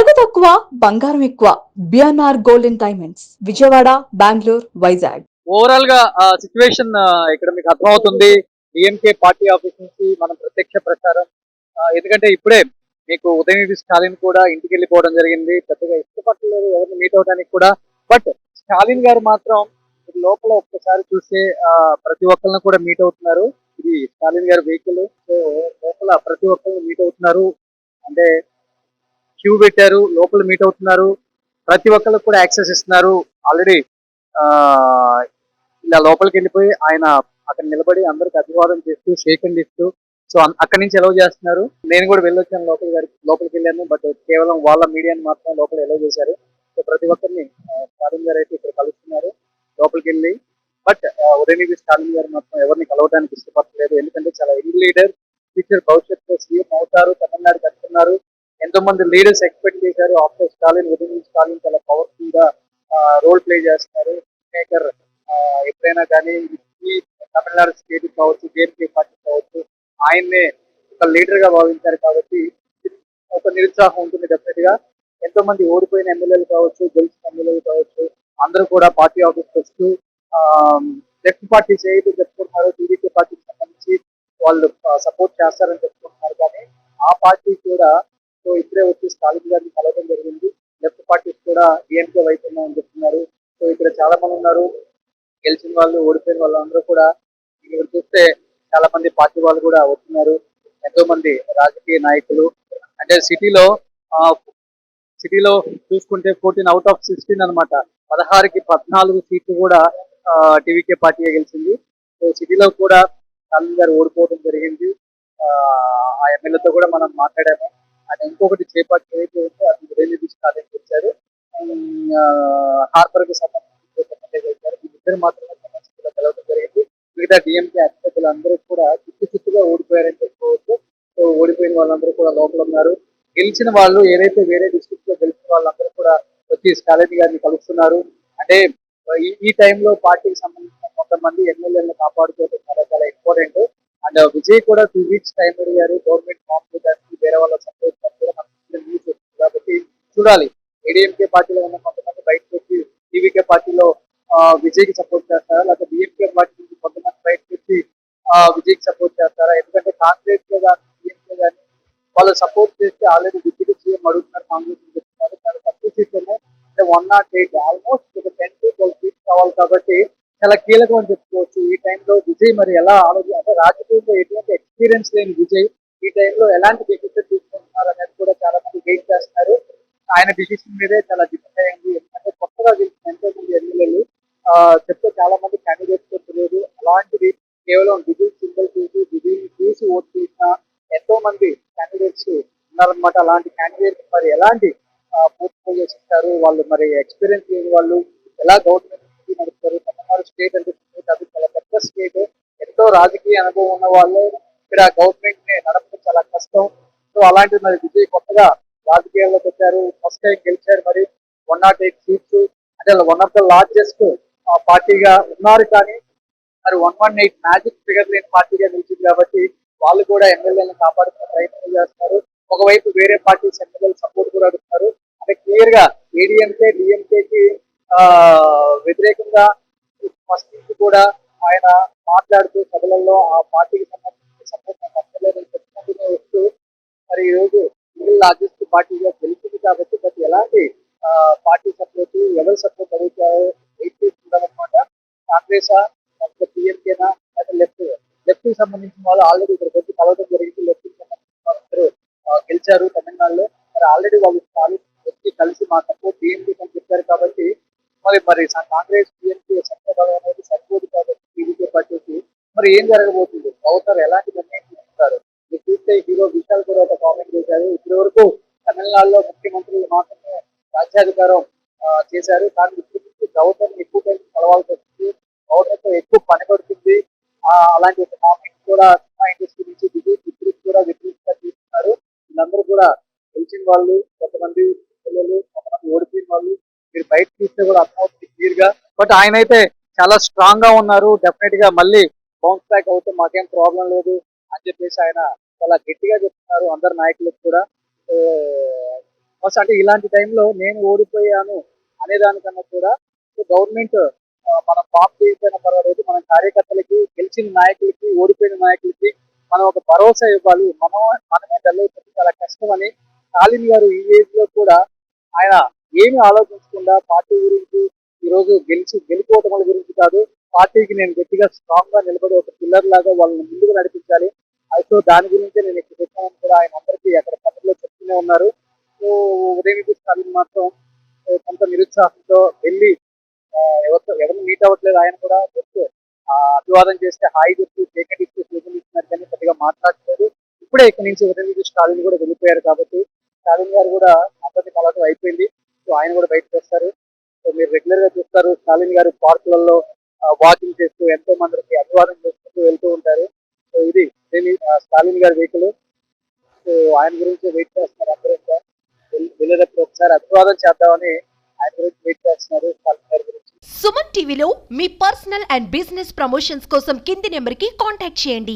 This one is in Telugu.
నగదు తక్కువ బంగారం ఎక్కువ. BNR gold and diamonds Vijayawada, Bengaluru, Vizag. Overall గా సిచ్యువేషన్ ఇక్కడ మీకు అర్థమవుతుంది. డిఎంకే పార్టీ ఆఫీస్ నుంచి మనం ప్రత్యక్ష ప్రచారం. ఎందుకంటే ఇప్పుడే మీకు ఉదయనిధి స్టాలిన్ కూడా ఇంటికి వెళ్ళిపోవడం జరిగింది. పెద్దగా ఇష్టపడలేదు ఎవరిని మీట్ అవడానికి కూడా. బట్ స్టాలిన్ గారు మాత్రం ఇది లోపల ఒక్కసారి చూస్తే ప్రతి ఒక్కరిని కూడా మీట్ అవుతున్నారు. ఇది స్టాలిన్ గారి వెహికల్. సో లోపల ప్రతి ఒక్కరిని మీట్ అవుతున్నారు. అంటే క్యూ పెట్టారు, లోపల మీట్ అవుతున్నారు. ప్రతి ఒక్కరికి కూడా యాక్సెస్ ఇస్తున్నారు. ఆల్రెడీ ఆ ఇలా లోపలికి వెళ్ళిపోయి ఆయన అక్కడ నిలబడి అందరికి అభివాదం చేస్తూ షేక్ అండ్ ఇస్తూ సో అక్కడి నుంచి ఎలవ్ చేస్తున్నారు. నేను కూడా వెళ్ళొచ్చాను లోపలికి వెళ్ళాను. బట్ కేవలం వాళ్ళ మీడియాని మాత్రం లోపల ఎలవ్ చేశారు. సో ప్రతి ఒక్కరిని స్టాలిన్ గారు అయితే ఇక్కడ కలుస్తున్నారు లోపలికి వెళ్ళి. బట్ ఉదయనిధి స్టాలిన్ గారు మాత్రం ఎవరిని కలవడానికి ఇష్టపడలేదు. ఎందుకంటే చాలా యంగ్ లీడర్, ఫ్యూచర్ భవిష్యత్తులో సీఎం అవుతారు, తమిళనాడుకి వస్తున్నారు. ఎంతో మంది లీడర్స్ ఎక్స్పెక్ట్ చేశారు. ఆఫ్టర్ స్టాలిన్, ఉదయనిధి స్టాలిన్ చాలా పవర్ఫుల్ గా రోల్ ప్లే చేస్తున్నారు. మేకర్ ఎప్పుడైనా కానీ ఈ తమిళనాడు స్టేట్ కావచ్చు, డిఎంకే పార్టీ కావచ్చు, ఆయన్నే ఒక లీడర్ గా భావించారు. కాబట్టి ఒక నిరుత్సాహం ఉంటుంది డెఫినెట్ గా. ఎంతో మంది ఓడిపోయిన ఎమ్మెల్యేలు కావచ్చు, గెలిచిన ఎమ్మెల్యేలు కావచ్చు, అందరూ కూడా పార్టీ ఆఫీస్కి వస్తూ లెఫ్ట్ పార్టీస్ ఏదైతే చెప్పుకుంటున్నారో టీడీపీ పార్టీకి సంబంధించి వాళ్ళు సపోర్ట్ చేస్తారని చెప్పుకుంటున్నారు. కానీ ఆ పార్టీ కూడా సో ఇప్పుడే వచ్చి స్టాలిన్ గారిని కలవడం జరిగింది. లెఫ్ట్ పార్టీస్ కూడా డిఎంకే వైపు ఉన్నామని చెప్తున్నారు. సో ఇక్కడ చాలా మంది ఉన్నారు, గెలిచిన వాళ్ళు, ఓడిపోయిన వాళ్ళు అందరూ కూడా. ఇక్కడ చూస్తే చాలా మంది పార్టీ వాళ్ళు కూడా వస్తున్నారు. ఎంతో మంది రాజకీయ నాయకులు. అంటే సిటీలో చూసుకుంటే 14 అవుట్ ఆఫ్ 16 అనమాట. 16కి 14 సీట్లు కూడా టీవీకే పార్టీ గెలిచింది. సో సిటీలో కూడా స్టాలిన్ గారు ఓడిపోవడం జరిగింది. ఆ ఎమ్మెల్యేతో కూడా మనం మాట్లాడాము. ఆయన ఇంకొకటి చేపట్టి ఏదైతే ఉందో అది ఉదయనిధి స్టాలిన్ వచ్చారు. హార్బర్ కి సంబంధించి వచ్చారు. ఈ ఇద్దరు మాత్రమే సమస్యలో కలవడం జరిగింది. మిగతా డిఎంకే అభ్యర్థులు అందరూ కూడా చిత్తుగా ఓడిపోయారని చెప్పుకోవచ్చు. సో ఓడిపోయిన వాళ్ళందరూ కూడా లోపల ఉన్నారు. గెలిచిన వాళ్ళు ఏదైతే వేరే డిస్ట్రిక్ట్ లో గెలిచిన వాళ్ళందరూ కూడా వచ్చి స్టాలిన్ గారిని కలుస్తున్నారు. అంటే ఈ టైంలో పార్టీకి సంబంధించిన కొంతమంది ఎమ్మెల్యేలను కాపాడుకోవడం చాలా చాలా ఇంపార్టెంట్. అండ్ విజయ్ కూడా 2 వీక్స్ టైం అడిగారు గవర్నమెంట్ ఫామ్ చేయడానికి, వేరే వాళ్ళ సపోర్ట్ కూడా మనకి న్యూస్ వచ్చింది. కాబట్టి చూడాలి. ఏడీఎంకే పార్టీలో ఉన్న కొంతమంది బయటకు వచ్చి టీవీకే పార్టీలో విజయ్ కి సపోర్ట్ చేస్తారా, లేకపోతే డిఎంకే పార్టీ నుంచి కొంతమంది బయటకు వచ్చి విజయ్ కి సపోర్ట్ చేస్తారా. ఎందుకంటే కాంగ్రెస్ లో కానీ డిఎంకే కానీ వాళ్ళు సపోర్ట్ చేస్తే ఆల్రెడీ డిప్యూటీ సీఎం అడుగుతున్నారు, కాంగ్రెస్ చెప్తున్నారు. చాలా తక్కువ సీట్లను అంటే 108 ఆల్మోస్ట్ 10 to 12 సీట్స్ కావాలి. కాబట్టి చాలా కీలకం అని చెప్పుకోవచ్చు. ఈ టైంలో విజయ్ మరి ఎలా అంటే రాజకీయంలో ఎటువంటి ఎక్స్పీరియన్స్ లేని విజయ్ ఈ టైంలో ఎలాంటి డిసిషన్ తీసుకుంటున్నారు అనేది కూడా చాలా మంది వెయిట్ చేస్తున్నారు. ఆయన డిసిషన్ మీదే చాలా డిపెండ్ అయ్యింది. ఎందుకంటే కొత్తగా గెలిచిన ఎంతో మంది ఎమ్మెల్యేలు చెప్తే చాలా మంది క్యాండిడేట్స్ తెలియదు. అలాంటిది కేవలం విజయ్ సింబల్ చూసి ఓటు చేసిన ఎంతో మంది క్యాండిడేట్స్ ఉన్నారనమాట. అలాంటి క్యాండిడేట్స్ మరి ఎలాంటి పోర్ట్ఫోలియోస్ ఇస్తారు, వాళ్ళు మరి ఎక్స్పీరియన్స్ లేని వాళ్ళు ఎలా గవర్నమెంట్ నడుపుతారు. తమిళనాడు స్టేట్ అంటే అది చాలా పెద్ద స్టేట్. ఎంతో రాజకీయ అనుభవం ఉన్న వాళ్ళు ఇక్కడ గవర్నమెంట్ ని నడపడం చాలా కష్టం. సో అలాంటి మరి విజయ్ కొత్తగా రాజకీయాల్లోకి వచ్చారు, ఫస్ట్ టైం గెలిచారు. మరి 108 సీట్స్ అంటే వన్ ఆఫ్ ద లార్జెస్ట్ పార్టీగా ఉన్నారు. కానీ మరి 118 మ్యాజిక్ ఫిగర్ లేని పార్టీగా నిలిచింది. కాబట్టి వాళ్ళు కూడా ఎమ్మెల్యేలను కాపాడుకునే ప్రయత్నం చేస్తున్నారు. ఒకవైపు వేరే పార్టీస్ ఎమ్మెల్యేలు సపోర్ట్ కూడా అడుగుతున్నారు. అంటే క్లియర్ గా ఏడీఎంకే డిఎంకేకి వ్యతిరేకంగా ఫస్ట్ నుంచి కూడా ఆయన మాట్లాడుతూ సభలలో ఆ పార్టీకి సంబంధించిన సపోర్ట్ ఎమ్మెల్యేలు చెప్పుకుంటూనే వస్తూ మరి ఈ రోజు మిగిలిన లార్జెస్ట్ పార్టీగా గెలిచింది. కాబట్టి బట్ ఎలాంటి పార్టీ సపోర్ట్, ఎవరి సపోర్ట్ అడుగుతారో వెయిట్ చేస్తుంటారనమాట. కాంగ్రెస్ టీఎంకేనా లేదా లెఫ్ట్ కి సంబంధించిన వాళ్ళు ఆల్రెడీ ఇక్కడికి వచ్చి కలవడం జరిగింది. లెఫ్ట్ కి సంబంధించిన వాళ్ళందరూ గెలిచారు తమిళనాడులో. మరి ఆల్రెడీ వాళ్ళు వచ్చి కలిసి మా సపోర్ట్ టీఎంకే అని చెప్పారు. కాబట్టి మరి కాంగ్రెస్ టీఎంకే సంఖ్యాబలం అనేది సరిపోదు. కాబట్టి టీడీపీ పార్టీకి మరి ఏం జరగబోతుంది, అవుతారు ఎలాంటి నిర్ణయం తీసుకుంటారు. మీరు చూస్తే హీరో విశాల్ కూడా ఒక కామెంట్ చేశారు. ఇప్పటి వరకు తమిళనాడులో ముఖ్యమంత్రులు మాత్రమే రాజ్యాధికారం చేశారు. కానీ ఇప్పుడు గౌతమ్ ఎక్కువ టైం కలవాల్సి వస్తుంది, గౌతమ్తో ఎక్కువ పని పడుతుంది. అలాంటి ఒక కామెంట్ కూడా సినిమా ఇండస్ట్రీ నుంచి ఇప్పుడు కూడా వ్యతిరేకంగా తీసుకున్నారు. వీళ్ళందరూ కూడా గెలిచిన వాళ్ళు, కొంతమంది పిల్లలు, కొంతమంది ఓడిపోయిన వాళ్ళు. మీరు బయట చూస్తే కూడా అర్థమవుతుంది క్లియర్ గా. బట్ ఆయన అయితే చాలా స్ట్రాంగ్ గా ఉన్నారు. డెఫినెట్ గా మళ్ళీ బౌన్స్ బ్యాక్ అవుతే మాకేం ప్రాబ్లం లేదు అని చెప్పేసి ఆయన చాలా గట్టిగా చెప్తున్నారు అందరు నాయకులకు కూడా. ఫస్ట్ అంటే ఇలాంటి టైంలో నేను ఓడిపోయాను అనే దానికన్నా కూడా గవర్నమెంట్ మనం పాప్ చేయకపోయినా పర్వాలేదు, మన కార్యకర్తలకి, గెలిచిన నాయకులకి, ఓడిపోయిన నాయకులకి మనం ఒక భరోసా ఇవ్వాలి. మనమే డల్ అయిపోతే చాలా కష్టం అని స్టాలిన్ గారు ఈ ఏజ్ లో కూడా ఆయన ఏమి ఆలోచించకుండా పార్టీ గురించి, ఈ రోజు గెలిపోవటం గురించి కాదు, పార్టీకి నేను గట్టిగా స్ట్రాంగ్ గా నిలబడి ఒక పిల్లర్ లాగా వాళ్ళని ముందుకు నడిపించాలి. సో దాని గురించే నేను ఇక్కడ చెప్పానని కూడా ఆయన అందరికీ అక్కడ పత్రికలో చెప్తూనే ఉన్నారు. సో ఉదయనిధి స్టాలిన్ మాత్రం కొంత నిరుత్సాహంతో వెళ్ళి ఎవరిని మీట్ అవ్వట్లేదు. ఆయన కూడా జస్ట్ అభివాదం చేస్తే హాయి చెప్పి కేక్ ఇచ్చి సూచనలు ఇస్తున్నారు కానీ పెద్దగా మాట్లాడలేదు. ఇప్పుడే ఇక్కడ నుంచి ఉదయనిధి స్టాలిన్ కూడా వెళ్ళిపోయారు కాబట్టి స్టాలిన్ గారు కూడా అందరినీ కలవడం అయిపోయింది. సో ఆయన కూడా బయటకు వస్తారు. సో మీరు రెగ్యులర్ గా చూస్తారు స్టాలిన్ గారు పార్కులలో వాకింగ్ చేస్తూ ఎంతో మందికి అభివాదం చేసుకుంటూ వెళ్తూ ఉంటారు. సో ఇది స్టాలిన్ గారి వెహికల్. సో ఆయన గురించి వెయిట్ చేస్తున్నారు అందరూ ఇంకా. వెళ్ళేటప్పుడు ఒకసారి అభివాదం చేద్దామని ఆయన గురించి వెయిట్ చేస్తున్నారు స్టాలిన్ గారి గురించి. సుమన్ టీవీలో మీ పర్సనల్ అండ్ బిజినెస్ ప్రమోషన్స్ కోసం కింది నెంబర్కి కాంటాక్ట్ చేయండి.